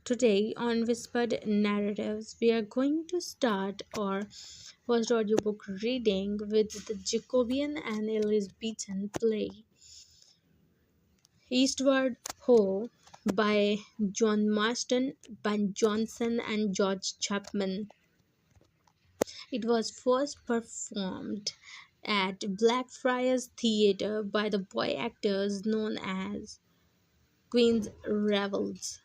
Today on Whispered Narratives, we are going to start our first audiobook reading with the Jacobean and Elizabethan play Eastward Ho by John Marston Ben Johnson and George Chapman. It was first performed at Blackfriars Theatre by the boy actors known as Queen's Revels.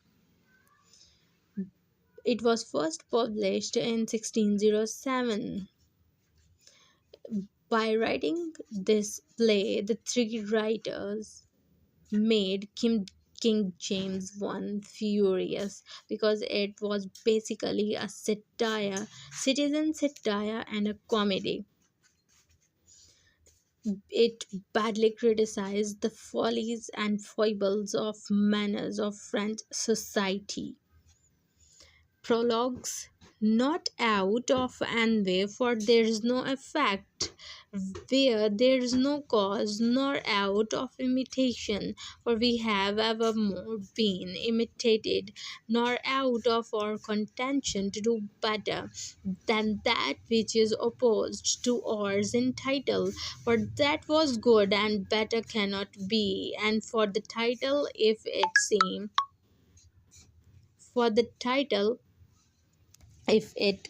It was first published in 1607. By writing this play, the three writers made King James I furious because it was basically a satire, citizen satire, and a comedy. It badly criticized the follies and foibles of manners of French society. Prologues, not out of envy, for there is no effect, where there is no cause, nor out of imitation, for we have evermore been imitated, nor out of our contention to do better than that which is opposed to ours in title, for that was good and better cannot be, and for the title, for the title, if it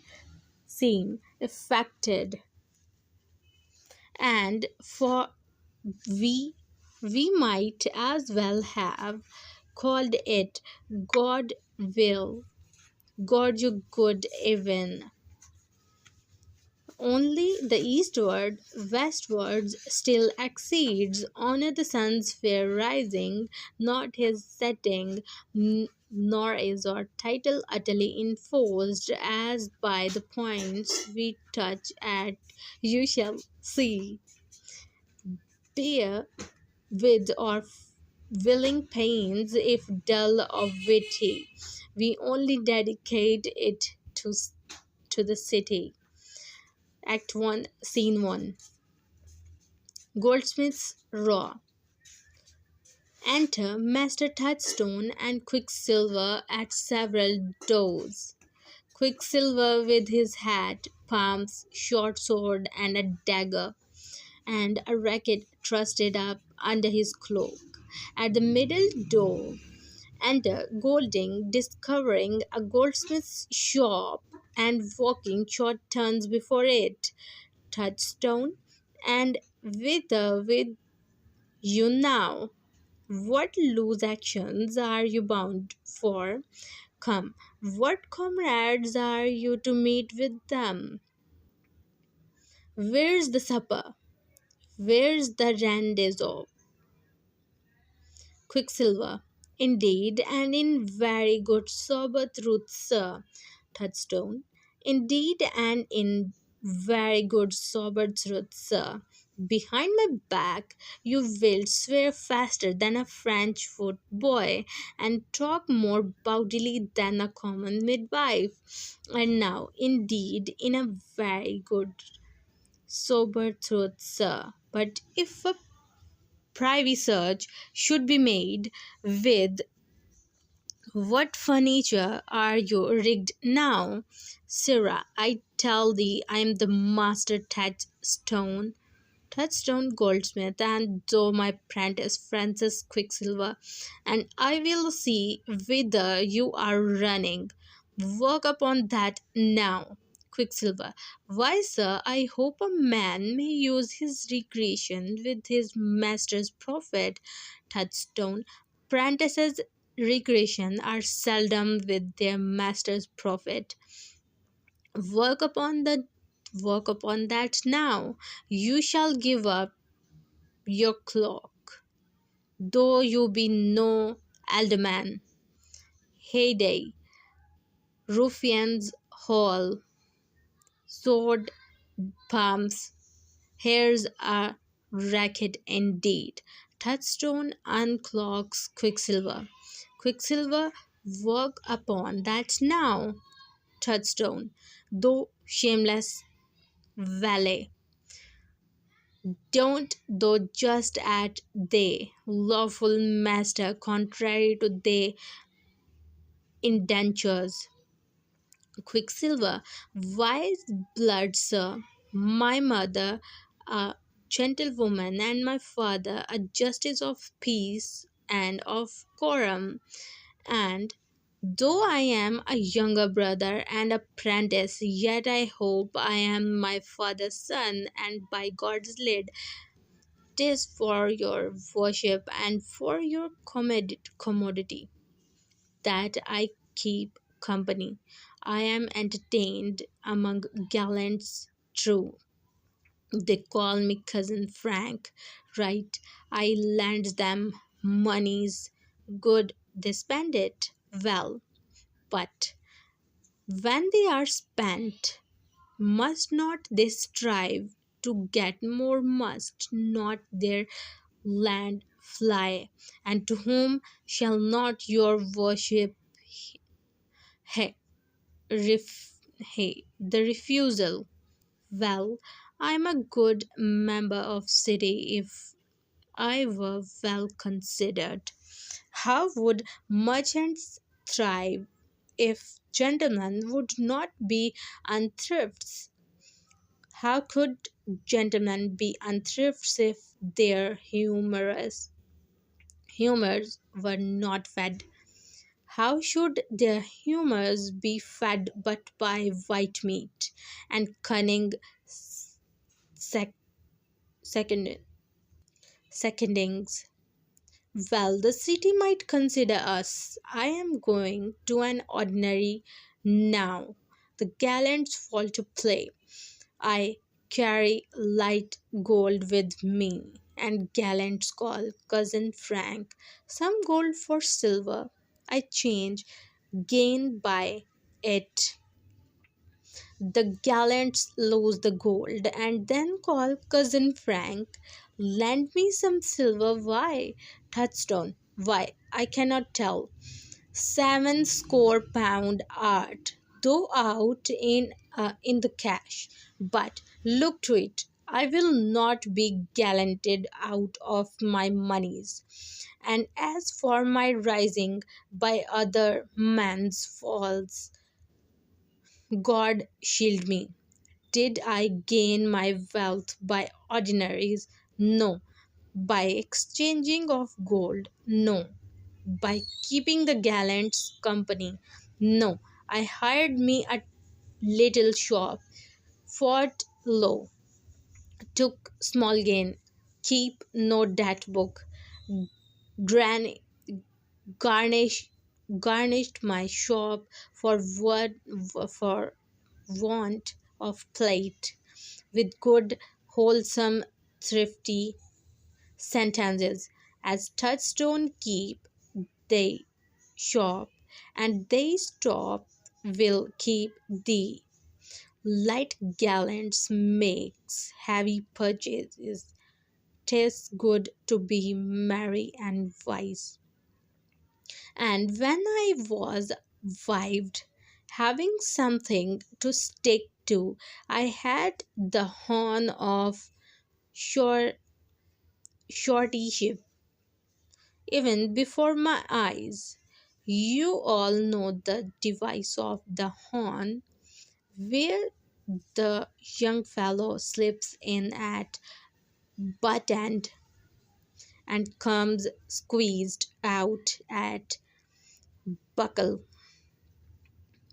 seem affected, and for we we might as well have called it God will, God you good even. Only the eastward, westwards still exceeds, honor the sun's fair rising, not his setting, nor is our title utterly enforced, as by the points we touch at you shall see. Bear with our willing pains, if dull or witty, we only dedicate it to the city. Act 1, Scene 1. Goldsmith's Raw. Enter Master Touchstone and Quicksilver at several doors. Quicksilver with his hat, palms, short sword, and a dagger, and a racket thrusted up under his cloak. At the middle door, enter Golding, discovering a goldsmith's shop and walking short turns before it. Touchstone, and whither with you now? What loose actions are you bound for? Come, what comrades are you to meet with them? Where's the supper? Where's the rendezvous? Quicksilver. Indeed, and in very good sober truth, sir. Touchstone. Indeed, and in very good sober truth, sir. Behind my back, you will swear faster than a French footboy, and talk more boldly than a common midwife. And now, indeed, in a very good sober truth, sir. But if a privy search should be made, with what furniture are you rigged now? Sirrah, I tell thee I am the master touchstone goldsmith, and thou my apprentice Francis Quicksilver, and I will see whither you are running. Work upon that now. Quicksilver. Why, sir, I hope a man may use his recreation with his master's profit. Touchstone. Prentices' recreation are seldom with their master's profit. Work upon the work upon that now. You shall give up your cloak, though you be no alderman. Heyday, ruffians hall, sword palms, here's a racket indeed. Touchstone uncloaks Quicksilver. Quicksilver, work upon that now. Touchstone, though shameless valet. Don't though just at they, lawful master, contrary to they indentures. Quicksilver, wise blood, sir. My mother, a gentlewoman, and my father, a justice of peace and of quorum. And though I am a younger brother and apprentice, yet I hope I am my father's son, and by God's lead, 'tis for your worship and for your commodity that I keep company. I am entertained among gallants true. They call me cousin Frank, right? I lend them monies, good they spend it well, but when they are spent, must not they strive to get more? Must not their land fly? And to whom shall not your worship he, the refusal? Well, I'm a good member of city if I were well considered. How would merchants thrive if gentlemen would not be unthrifts? How could gentlemen be unthrifts if their humors were not fed? How should their humors be fed but by white meat and cunning sec- second secondings? Well, the city might consider us. I am going to an ordinary now. The gallants fall to play. I carry light gold with me, and gallants call cousin Frank. Some gold for silver I change, gain by it. The gallants lose the gold and then call cousin Frank, lend me some silver. Why? Touchstone. Why? I cannot tell. 7 score pound art, though out in the cash. But look to it, I will not be gallanted out of my moneys. And as for my rising by other men's falls, God shield me. Did I gain my wealth by ordinaries? No. By exchanging of gold? No. By keeping the gallants company? No. I hired me a little shop, fought low, took small gain, keep no debt book, gran- garnish, garnished my shop for want of plate with good, wholesome, thrifty sentences. As touchstone keep they shop, and they stop will keep thee. Light gallants makes heavy purchases. 'Tis good to be merry and wise. And when I was wived, having something to stick to, I had the horn of short shortyship even before my eyes. You all know the device of the horn, where the young fellow slips in at butt end and comes squeezed out at buckle.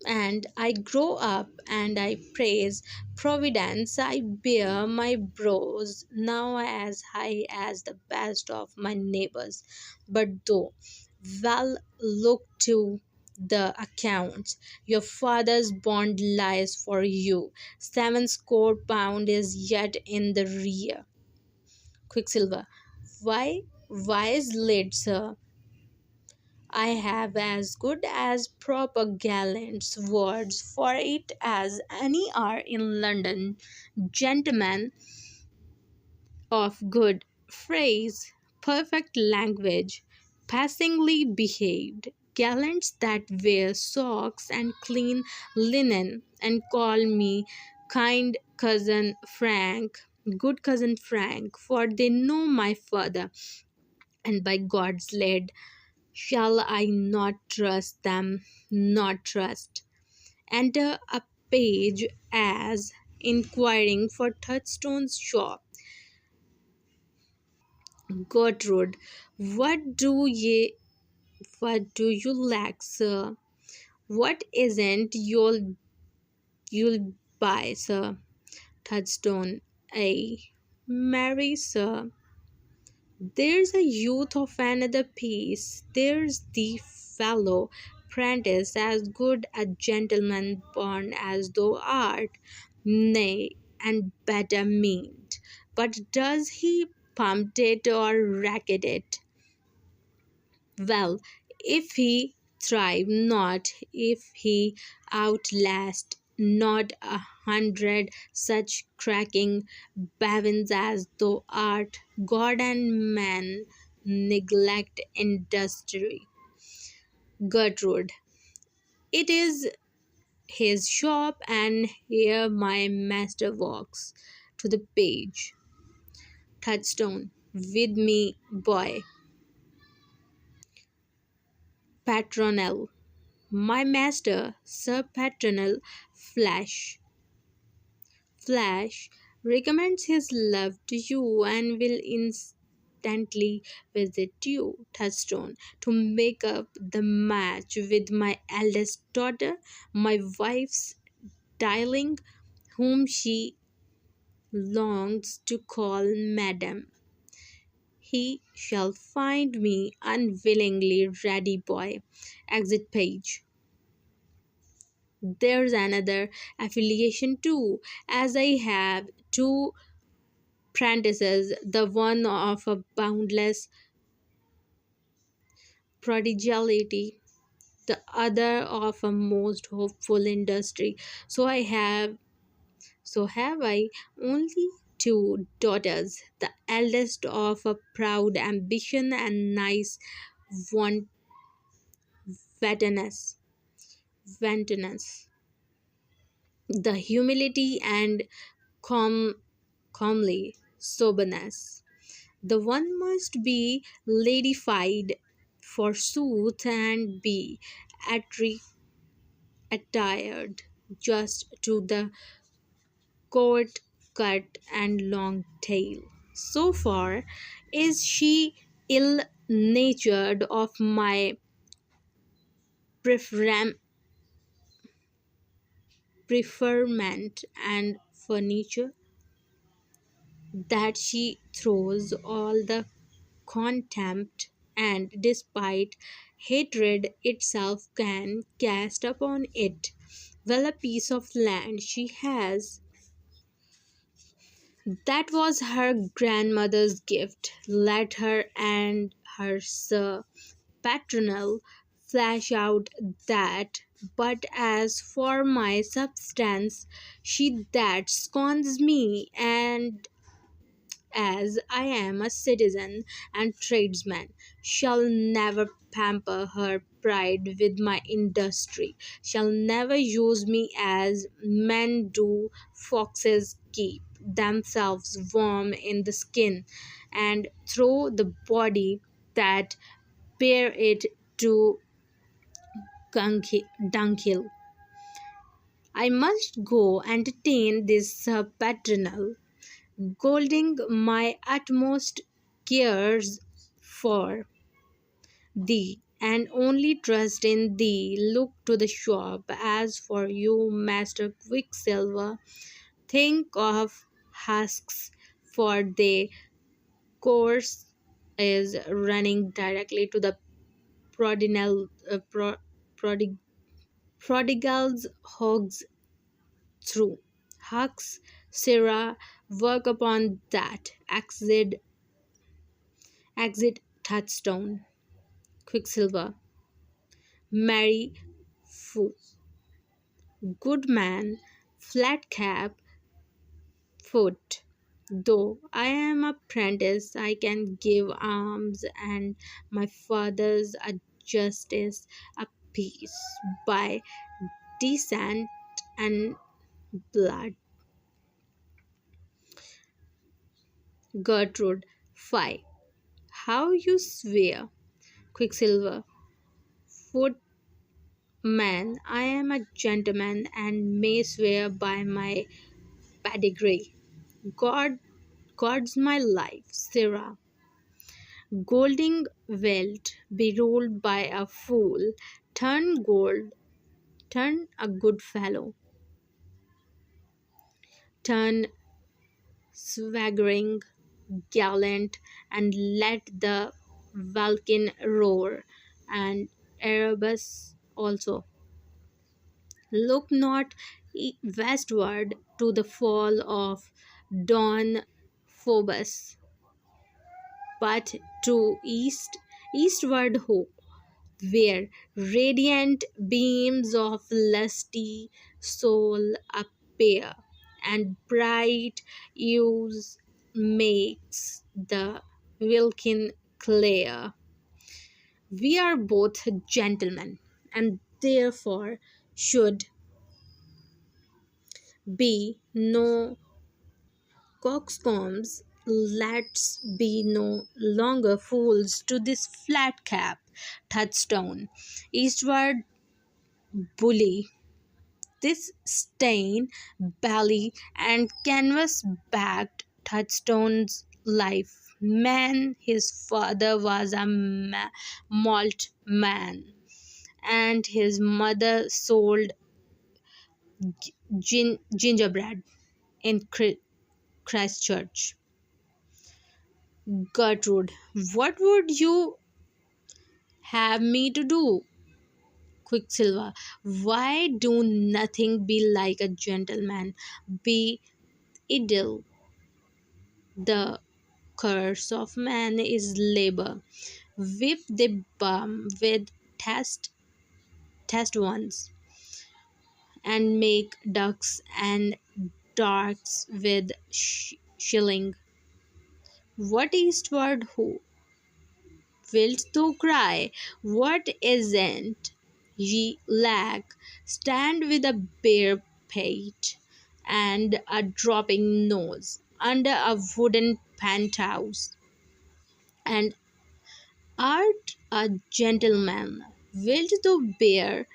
And I grow up and I praise Providence. I bear my brows now as high as the best of my neighbors. But though, well, look to the accounts. Your father's bond lies for you. 7 score pound is yet in the rear. Quicksilver, why is late, sir? I have as good as proper gallant's words for it as any are in London. Gentlemen of good phrase, perfect language, passingly behaved, gallants that wear socks and clean linen, and call me kind cousin Frank, good cousin Frank, for they know my father, and by God's lead, Shall I not trust them? Not trust. Enter a page as inquiring for Touchstone's shop. Gertrude, what do ye what do you lack, sir? What isn't you'll buy, sir? Touchstone, ay, marry, sir. There's a youth of another piece. There's the fellow prentice, as good a gentleman born as thou art, nay, and better meaned. But does he pump it or racket it? Well, if he thrive not, if he outlast not 100 such cracking bavins as thou art, God and man neglect industry. Gertrude, it is his shop, and here my master walks to the page. Touchstone, with me, boy. Patronel, my master, Sir Patronel Flash recommends his love to you and will instantly visit you, Touchstone, to make up the match with my eldest daughter, my wife's darling, whom she longs to call Madam. He shall find me unwillingly ready, boy. Exit page. There's another affiliation too, as I have two apprentices, the one of a boundless prodigality, the other of a most hopeful industry. So have I only two daughters, the eldest of a proud ambition and nice want wantonness, the humility and calm comely soberness. The one must be ladyfied, forsooth, and be attired just to the court cut and long tail. So far is she ill natured of my preferment preferment and furniture that she throws all the contempt and despite hatred itself can cast upon it. Well, a piece of land she has that was her grandmother's gift. Let her and her Sir Patronel flash out that. But as for my substance, she that scorns me, and as I am a citizen and tradesman, shall never pamper her pride with my industry, shall never use me as men do foxes keep themselves warm in the skin, and throw the body that bear it to dunghill. I must go entertain this paternal golding my utmost cares for thee, and only trust in thee. Look to the shop. As for you, Master Quicksilver, think of husks, for the course is running directly to the prodigal, prodig, prodigal's hogs through. Hux, Sarah, work upon that. Exit Touchstone. Quicksilver. Mary Fu. Good man. Flat cap. Foot. Though I am a apprentice, I can give alms, and my father's a justice a peace by descent and blood. Gertrude. 5. How you swear. Quicksilver. Footman, I am a gentleman and may swear by my pedigree. God, God's my life, Sarah. Golding wilt be ruled by a fool. Turn gold, turn a good fellow. Turn swaggering, gallant, and let the Vulcan roar, and Erebus also. Look not westward to the fall of Don Phobos, but to eastward ho, where radiant beams of lusty soul appear, and bright hues makes the Wilkin clear. We are both gentlemen, and therefore should be no coxcombs. Let's be no longer fools to this flat cap touchstone. Eastward bully, this stain, belly, and canvas backed touchstone's life. Man, his father was a malt man, and his mother sold gingerbread in Christchurch. Gertrude, what would you have me to do? Quicksilver, why do nothing be like a gentleman? Be idle. The curse of man is labor. Whip the bum with test ones, and make ducks and darks with shilling. What eastward ho? Wilt thou cry? What isn't ye lack? Stand with a bare pate and a dropping nose under a wooden penthouse, and art a gentleman. Wilt thou bear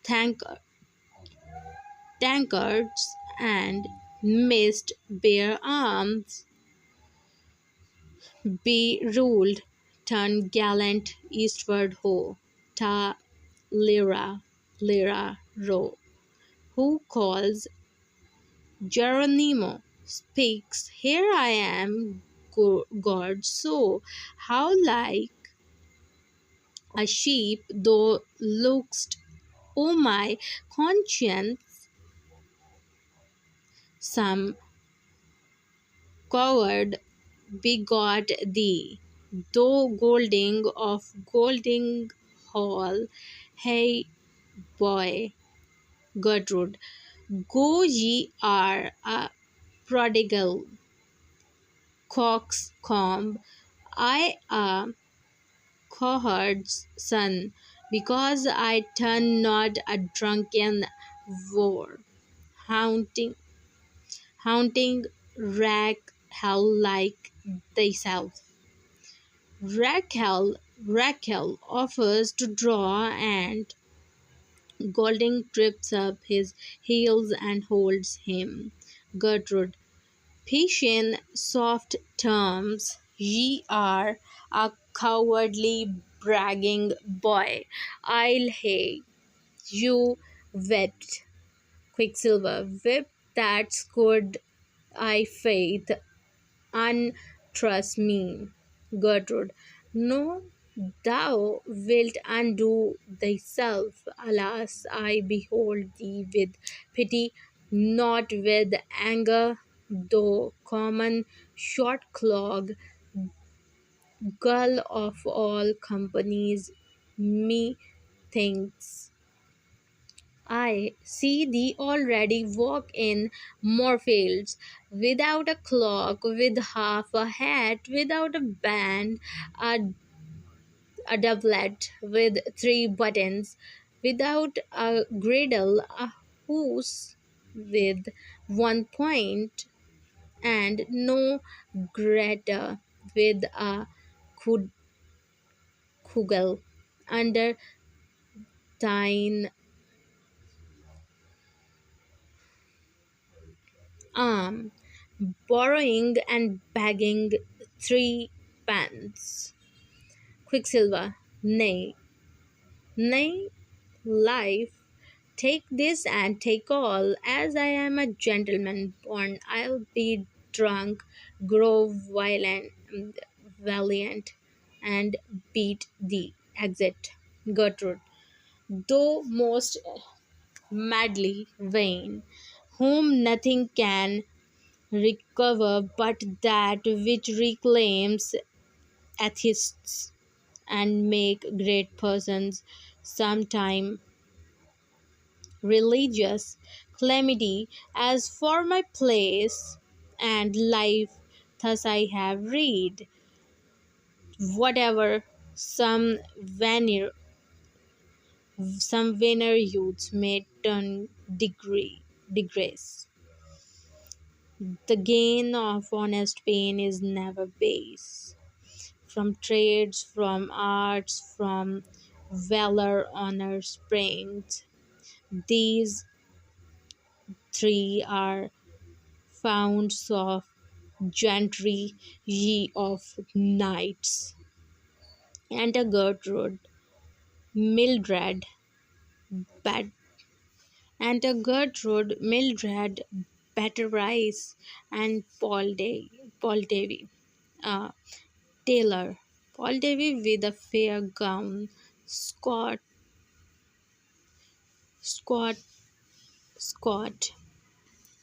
thank tankards and mist bare arms? Be ruled, turn gallant eastward ho, ta lira ro. Who calls Geronimo speaks, here I am, God, so how like a sheep thou look'st, O my conscience, some coward begot thee, though golding of golding hall. Hey boy, Gertrude, go ye are a prodigal coxcomb, I a cowherd's son, because I turn not a drunken whore, haunting, haunting rack hell like thyself. Raquel offers to draw, and Golding trips up his heels and holds him. Gertrude, patient, soft terms, ye are a cowardly bragging boy. I'll hay you whipped. Quicksilver, whip that's good, I faith, untrust me. Gertrude, no, thou wilt undo thyself. Alas, I behold thee with pity, not with anger, though common short clog, gull of all companies, methinks I see thee already walk in Moorfields, without a cloak, with half a hat, without a band, a, a doublet with three buttons, without a girdle, a hose with one point, and no greater, with a Kugel under thine arm, borrowing and begging three pence. Quicksilver, nay, nay, life, take this and take all, as I am a gentleman born, I'll be drunk, grow violent, valiant, and beat thee. Exit. Gertrude, though most madly vain, whom nothing can recover but that which reclaims atheists and make great persons sometime religious calamity. As for my place and life, thus I have read whatever some vanir some vainer youths may turn disgrace. The gain of honest pain is never base. From trades, from arts, from valor, honor springs. These three are founds of gentry, ye of knights. Enter Gertrude, Mildred, Bat- Enter Gertrude, Mildred, Batterice, and Paul Davy. Uh, Taylor. Paul Davy with a fair gown, Scott, Scott,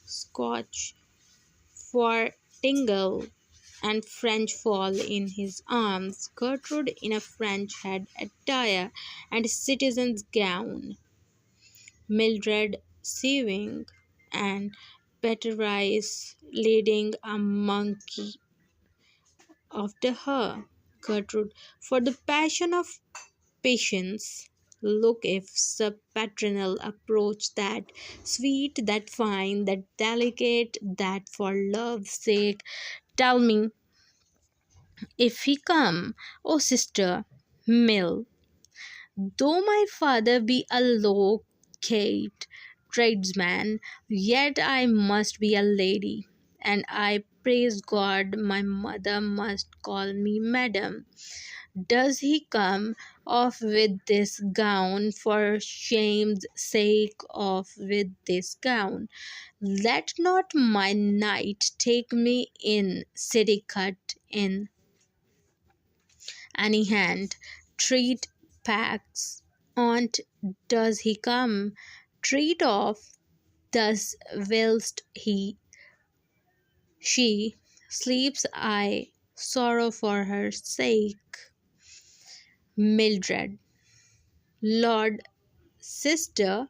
Scotch for Tingle, and French fall in his arms. Gertrude in a French head attire and citizen's gown. Mildred sewing, and Batterice leading a monkey after her. Gertrude, for the passion of patience, look if sub paternal approach, that sweet, that fine, that delicate, that for love's sake, tell me if he come, O sister Mill, though my father be a low Kate tradesman, yet I must be a lady, and I praise God my mother must call me madam. Does he come off with this gown for shame's sake off with this gown? Let not my knight take me in city cut in any hand. Treat packs on't does he come? Treat off thus whilst she sleeps I sorrow for her sake. Mildred, Lord, sister,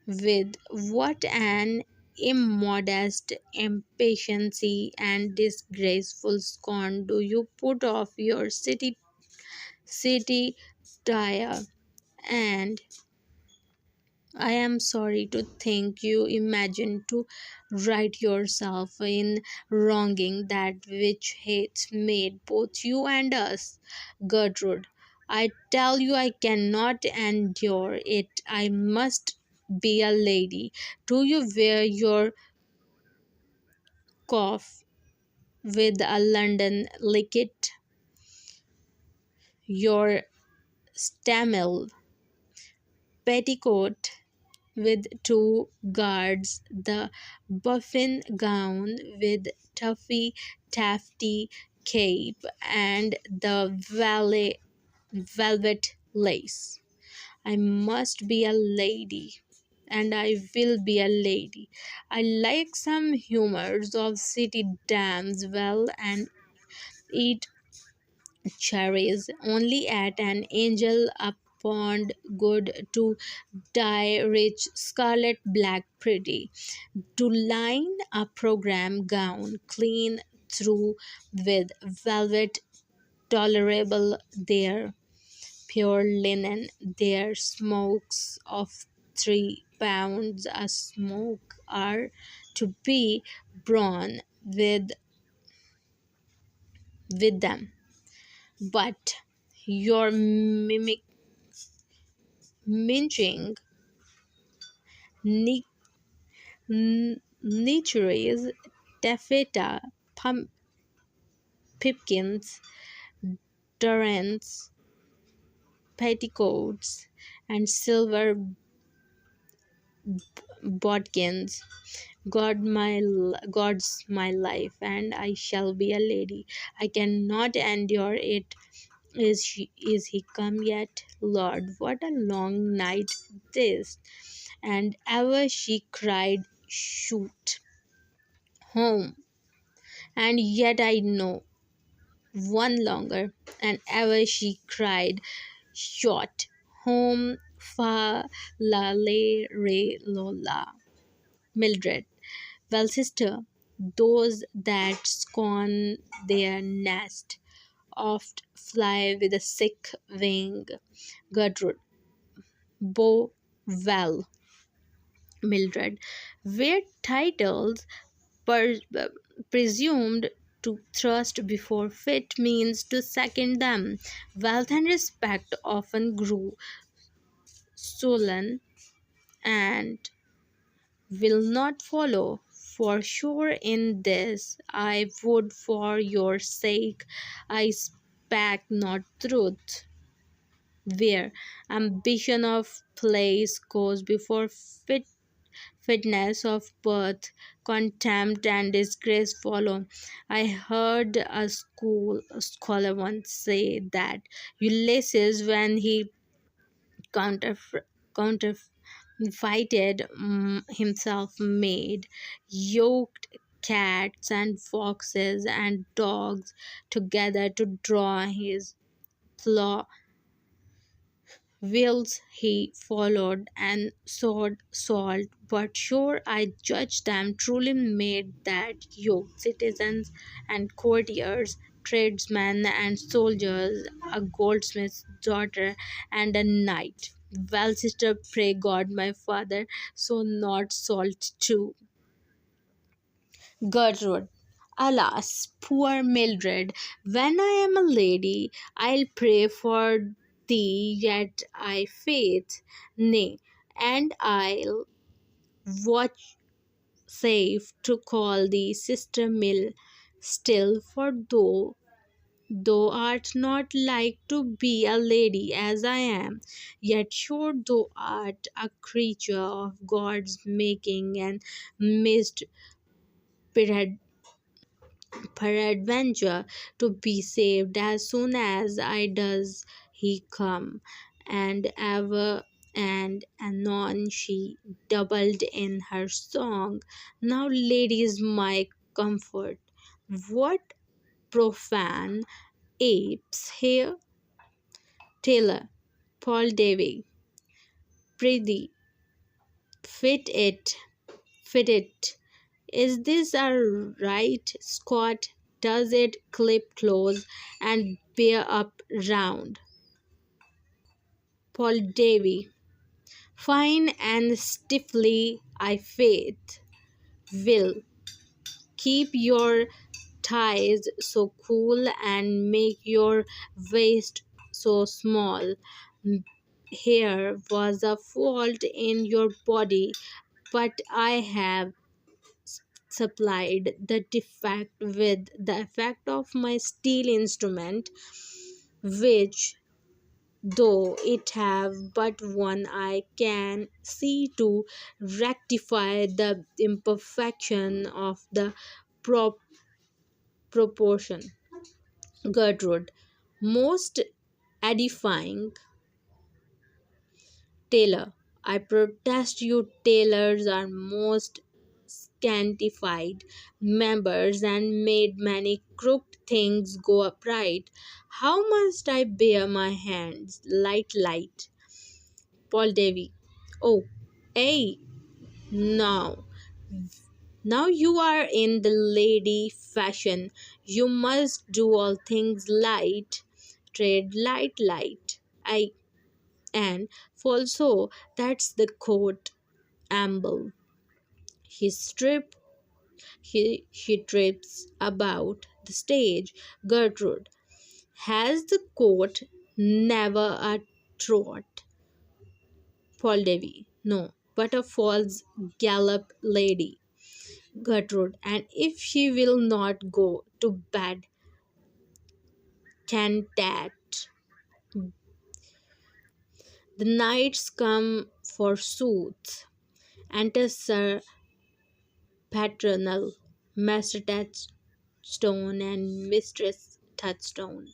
with what an immodest impatience and disgraceful scorn do you put off your city tire, and I am sorry to think you imagine to right yourself in wronging that which hath made both you and us. Gertrude, I tell you I cannot endure it. I must be a lady. Do you wear your coif with a London licket, your stamel petticoat with two guards, the buffin gown with tuffy taffety cape, and the velvet lace? I must be a lady, and I will be a lady. I like some humours of city dams well, and eat cherries only at an angel upon good to dye rich scarlet black pretty, to line a program gown clean through with velvet tolerable there, pure linen there, smokes of 3 pounds a smoke are to be borne with them. But your mimic minching ni- nicheries, taffeta, pipkins, durants, petticoats, and silver bodkins. God's my life, and I shall be a lady. I cannot endure it. Is he come yet? Lord, what a long night this! And ever she cried, shoot home, and yet I know one longer, and ever she cried, shot home, fa la le re lola. Mildred. Well, sister, those that scorn their nest oft fly with a sick wing. Gertrude. Bow well, Mildred. Were titles per- presumed to thrust before fit means to second them. Wealth and respect often grew sullen and will not follow. For sure in this I would for your sake I spake not truth. Where ambition of place goes before fitness of birth, contempt and disgrace follow. I heard a scholar once say that Ulysses, when he counterf- counterfeited himself, made yoked cats and foxes and dogs together to draw his plow Wills he followed and sought salt, but sure I judge them truly made that yoke citizens and courtiers, tradesmen and soldiers, a goldsmith's daughter and a knight. Well, sister, pray God, my father, so not salt too. Gertrude. Alas, poor Mildred, when I am a lady, I'll pray for thee, yet I faith, nay, and I'll watch safe to call thee sister Mill still, for thou art not like to be a lady as I am, yet sure thou art a creature of God's making and missed peradventure to be saved as soon as I does he come. And ever and anon she doubled in her song. Now, ladies, my comfort. What profane apes here? Taylor, Paul Davy, prithee, fit it, fit it. Is this a right, Scott? Does it clip close and bear up round? Paul Davy. Fine and stiffly, I faith, will keep your thighs so cool and make your waist so small. Here was a fault in your body, but I have supplied the defect with the effect of my steel instrument, which, though it have but one eye, can see to rectify the imperfection of the prop- proportion. Gertrude, most edifying. Taylor, I protest you tailors are most scantified members and made many crooked things go upright. How must I bear my hands? Light, light. Paul Davy. Oh, ay, now. Now you are in the lady fashion. You must do all things light. Tread light, light. I and also that's the coat amble. He stripped he trips about the stage. Gertrude. Has the court never a trot, Paul Davy? No, but a false gallop lady, Gertrude, and if she will not go to bed, cantat. The knights come forsooth. Enter Sir Patronal, Master Touchstone, and Mistress Touchstone.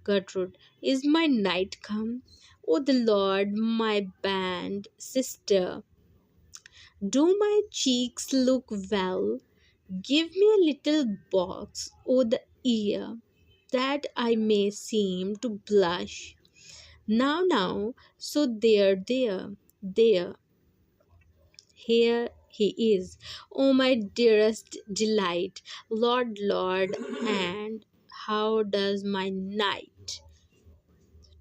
Gertrude, is my knight come? O the Lord, my band, sister, do my cheeks look well? Give me a little box o' the ear, that I may seem to blush. Now, so there, here he is. O my dearest delight, Lord, and how does my knight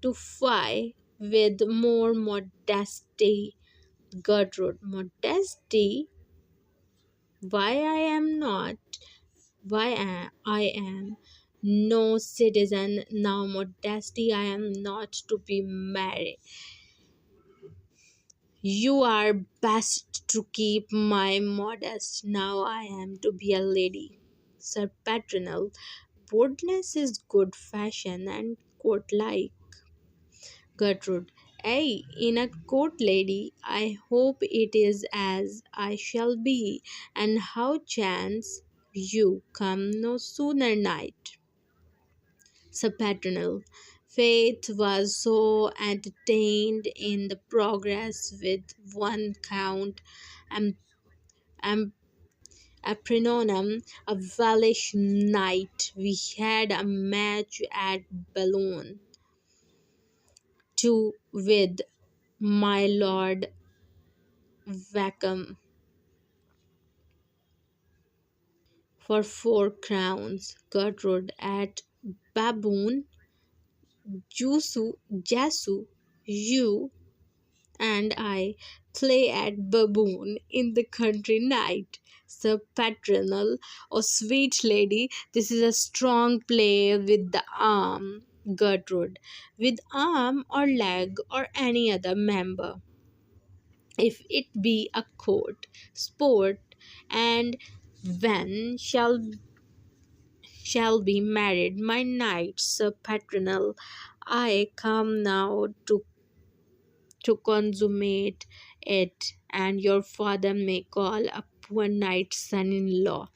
to fly with more modesty, Gertrude? Modesty? Why I am not, I am no citizen now. Modesty, I am not to be married. You are best to keep my modest. Now I am to be a lady. Sir Patronal, boldness is good fashion and court like. Gertrude, ay, in a court, lady, I hope it is as I shall be, and how chance you come no sooner night. Sir Patronal, Faith was so entertained in the progress with one Count Am- Am- Aprinonum, a Welsh knight. We had a match at Boulogne too with my Lord Wackham for 4 crowns. Gertrude, at Baboon, Jasu, you and I play at baboon in the country night. Sir Patronal, oh sweet lady, this is a strong play with the arm. Gertrude, with arm or leg or any other member. If it be a court, sport, and when shall be married, my knight, Sir Patronal, I come now to consummate it, and your father may call a poor knight son-in-law.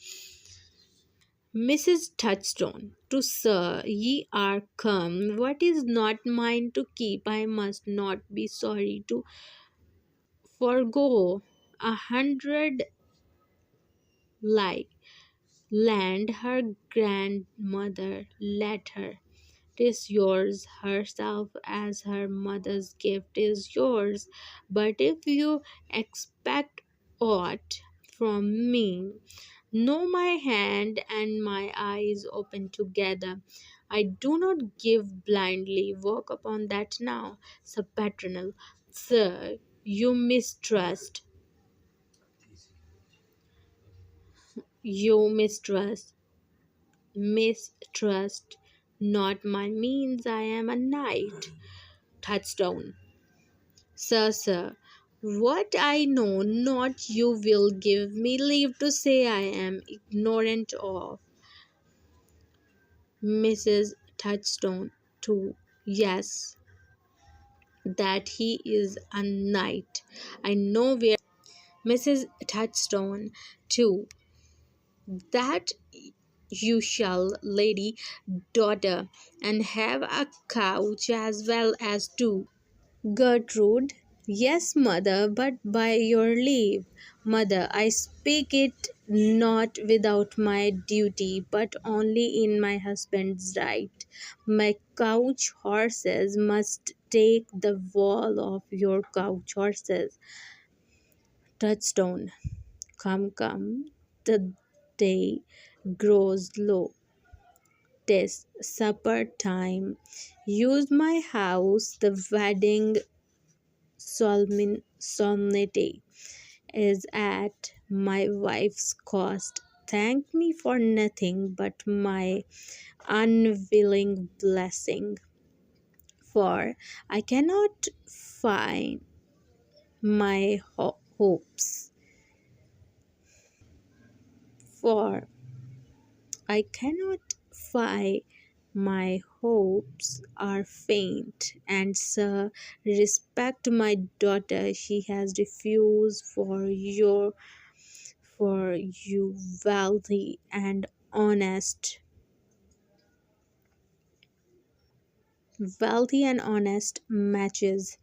Mrs. Touchstone, to Sir, ye are come. What is not mine to keep, I must not be sorry to forego. 100 like land her grandmother let her. 'Tis yours herself, as her mother's gift is yours. But if you expect aught from me, know my hand and my eyes open together. I do not give blindly. Work upon that now. Sir Patronal, sir, you mistrust not my means. I am a knight. Touchstone, sir, what I know not you will give me leave to say I am ignorant of. Mrs. Touchstone, too. Yes, that he is a knight. I know where. Mrs. Touchstone, too. That you shall, lady daughter, and have a couch as well as two. Gertrude, yes, mother, but by your leave. Mother, I speak it not without my duty, but only in my husband's right. My couch horses must take the wall of your couch horses. Touchstone, come, the day grows low. 'Tis supper time. Use my house, the wedding solemnity is at my wife's cost. thank me for nothing but my unwilling blessing. For I cannot find my hopes. For I cannot find my hopes are faint, and sir, respect my daughter. She has refused for you wealthy and honest matches,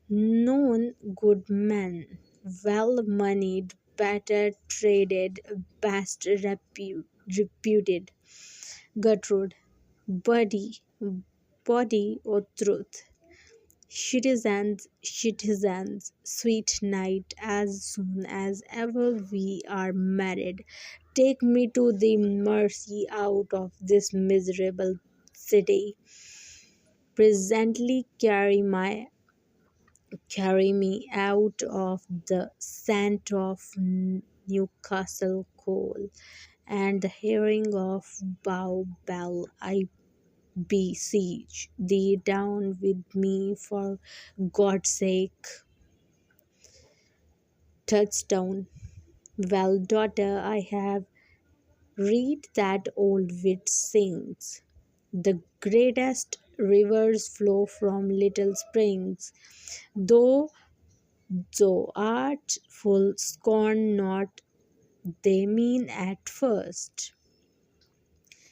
known good men, well moneyed, better traded, best reputed. Gertrude, body, body or truth. Citizens, sweet night, as soon as ever we are married, take me to the mercy out of this miserable city. Presently carry me out of the scent of Newcastle coal and the hearing of Bow Bell. I beseech thee, down with me for God's sake. Touchstone. Well, daughter, I have read that old wit sings. The greatest rivers flow from little springs. Though thou art full, scorn not they mean at first.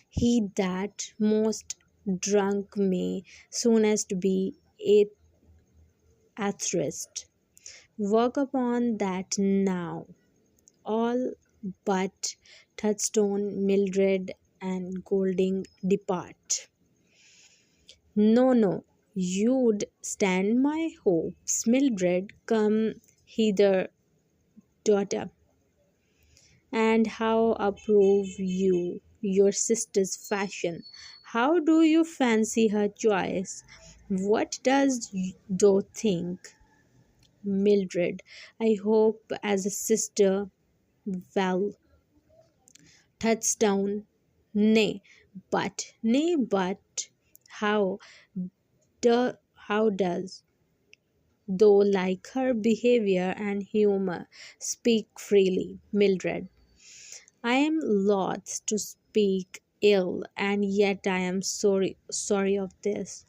He that most drunk may soonest be athirst. Work upon that now. All but Touchstone, Mildred, and Golding depart. No, no, you'd stand my hopes. Mildred, come hither, daughter. And how approve you your sister's fashion? How do you fancy her choice? What does thou think? Mildred, I hope as a sister well. Touchstone, nay, but how how does thou like her behavior and humor? Speak freely, Mildred. I am loath to speak ill, and yet I am sorry of this.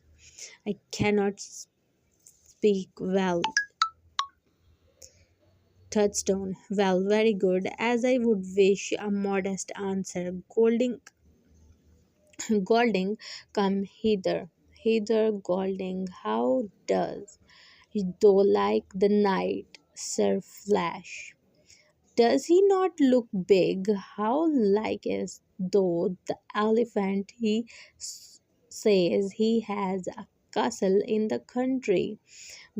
I cannot speak well. Touchstone. Well, very good. As I would wish a modest answer. Golding, come hither. Hither, Golding. How does thou like the knight, Sir Flash? Does he not look big? How like is though the elephant? He says he has a castle in the country.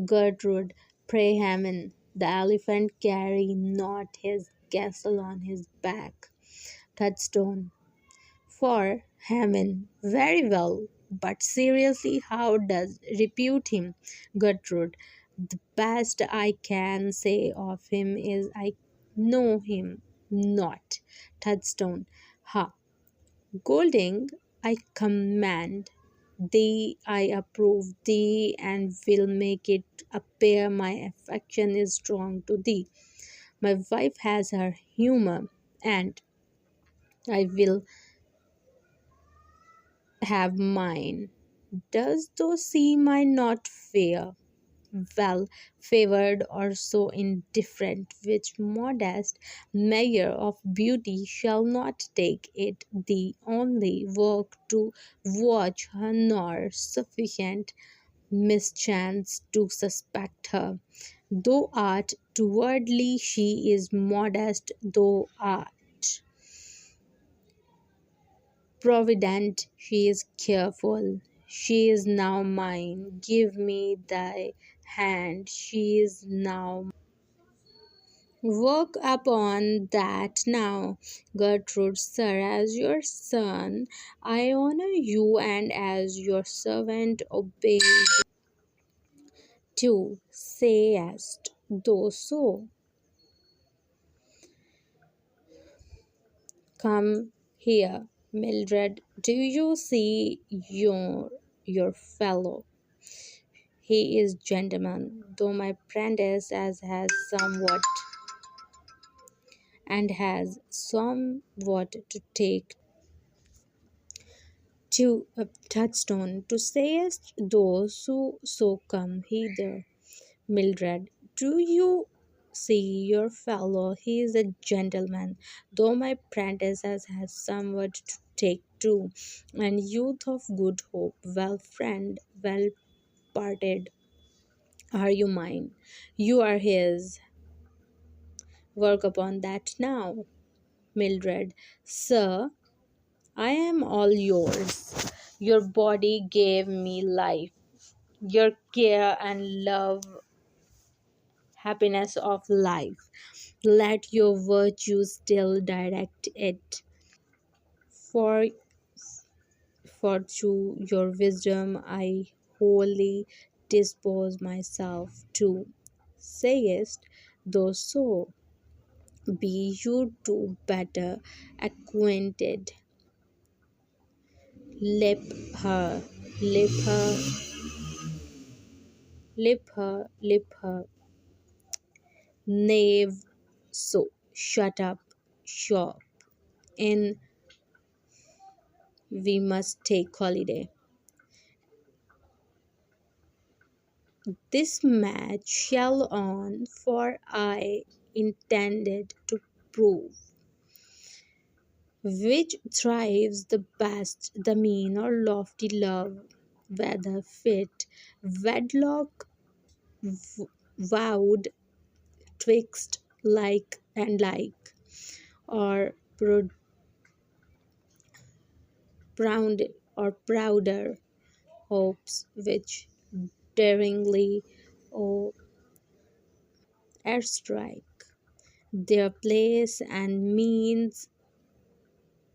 Gertrude, pray heaven, the elephant carry not his castle on his back. Touchstone, for heaven, very well, but seriously, how does repute him? Gertrude, the best I can say of him is I know him not. Touchstone, ha, Golding, I command thee, I approve thee, and will make it appear my affection is strong to thee. My wife has her humor, and I will have mine. Does thou see my not fair, well favored, or so indifferent, which modest measure of beauty shall not take it the only work to watch her, nor sufficient mischance to suspect her? Thou art towardly, she is modest, thou art provident, she is careful. She is now mine. Give me thy hand. She is now. Work upon that now. Gertrude, sir, as your son, I honor you, and as your servant, obey you too. Sayest thou so? Come here, Mildred. Do you see your fellow? He is gentleman, though my apprentice has somewhat to take to a touchstone. To sayest those who so come hither. Mildred, do you see your fellow? He is a gentleman, though my apprentice has somewhat to take too. And youth of good hope, well friend, well parted, are you mine? You are his. Work upon that now. Mildred, sir, I am all yours. Your body gave me life. Your care and love, happiness of life. Let your virtue still direct it. For, for to your wisdom I wholly dispose myself to. Sayest thou so? Be you too better acquainted. Lip her, lip her, lip her, knave, so shut up shop. In we must take holiday. This match shall on, for I intended to prove which thrives the best, the mean or lofty love, whether fit wedlock vowed twixt like and like, or proud prouder hopes which daringly or airstrike their place and means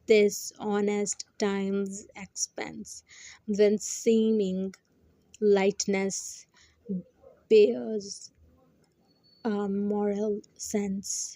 this honest time's expense, when seeming lightness bears a moral sense.